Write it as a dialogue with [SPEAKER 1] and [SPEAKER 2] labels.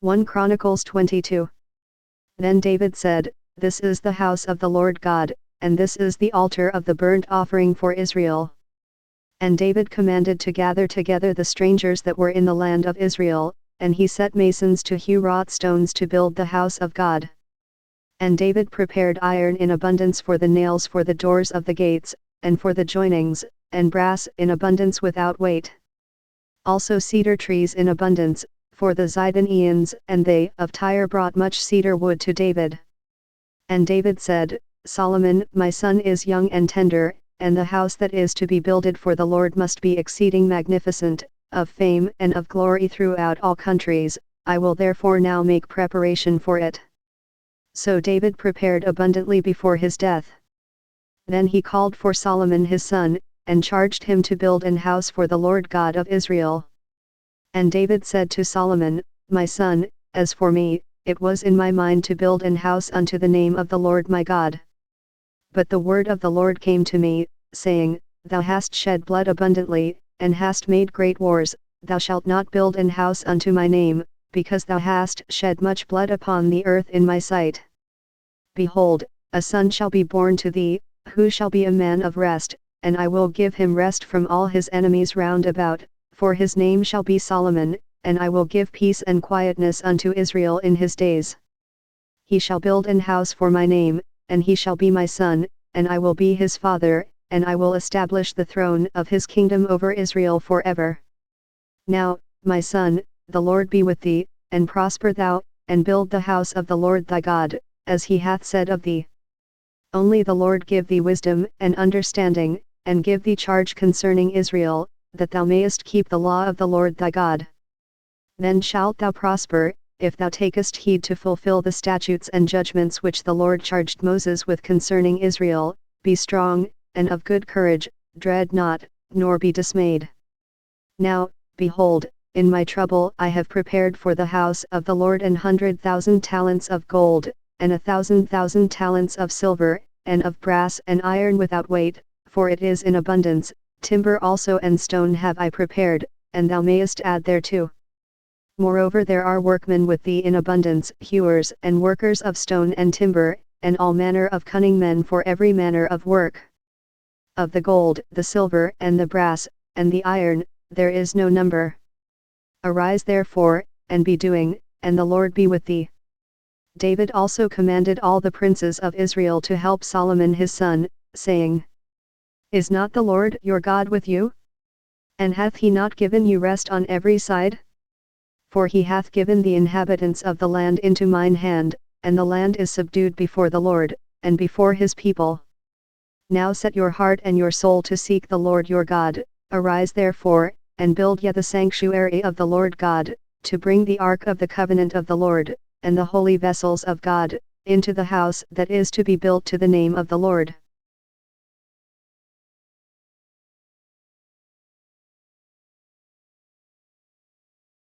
[SPEAKER 1] 1 Chronicles 22. Then David said, This is the house of the Lord God, and this is the altar of the burnt offering for Israel. And David commanded to gather together the strangers that were in the land of Israel, and he set masons to hew wrought stones to build the house of God. And David prepared iron in abundance for the nails for the doors of the gates, and for the joinings, and brass in abundance without weight. Also cedar trees in abundance, for the Zidonians, and they of Tyre brought much cedar wood to David. And David said, Solomon my son is young and tender, and the house that is to be builded for the Lord must be exceeding magnificent, of fame and of glory throughout all countries. I will therefore now make preparation for it. So David prepared abundantly before his death. Then he called for Solomon his son, and charged him to build an house for the Lord God of Israel. And David said to Solomon, My son, as for me, it was in my mind to build an house unto the name of the Lord my God. But the word of the Lord came to me, saying, Thou hast shed blood abundantly, and hast made great wars. Thou shalt not build an house unto my name, because thou hast shed much blood upon the earth in my sight. Behold, a son shall be born to thee, who shall be a man of rest, and I will give him rest from all his enemies round about, for his name shall be Solomon, and I will give peace and quietness unto Israel in his days. He shall build an house for my name, and he shall be my son, and I will be his father, and I will establish the throne of his kingdom over Israel forever. Now, my son, the Lord be with thee, and prosper thou, and build the house of the Lord thy God, as he hath said of thee. Only the Lord give thee wisdom and understanding, and give thee charge concerning Israel, that thou mayest keep the law of the Lord thy God. Then shalt thou prosper, if thou takest heed to fulfill the statutes and judgments which the Lord charged Moses with concerning Israel. Be strong, and of good courage, dread not, nor be dismayed. Now, behold, in my trouble I have prepared for the house of the Lord 100,000 talents of gold, and 1,000 talents of silver, and of brass and iron without weight, for it is in abundance. Timber also and stone have I prepared, and thou mayest add thereto. Moreover there are workmen with thee in abundance, hewers and workers of stone and timber, and all manner of cunning men for every manner of work. Of the gold, the silver, and the brass, and the iron, there is no number. Arise therefore, and be doing, and the Lord be with thee. David also commanded all the princes of Israel to help Solomon his son, saying, Is not the Lord your God with you? And hath he not given you rest on every side? For he hath given the inhabitants of the land into mine hand, and the land is subdued before the Lord, and before his people. Now set your heart and your soul to seek the Lord your God. Arise therefore, and build ye the sanctuary of the Lord God, to bring the ark of the covenant of the Lord, and the holy vessels of God, into the house that is to be built to the name of the Lord.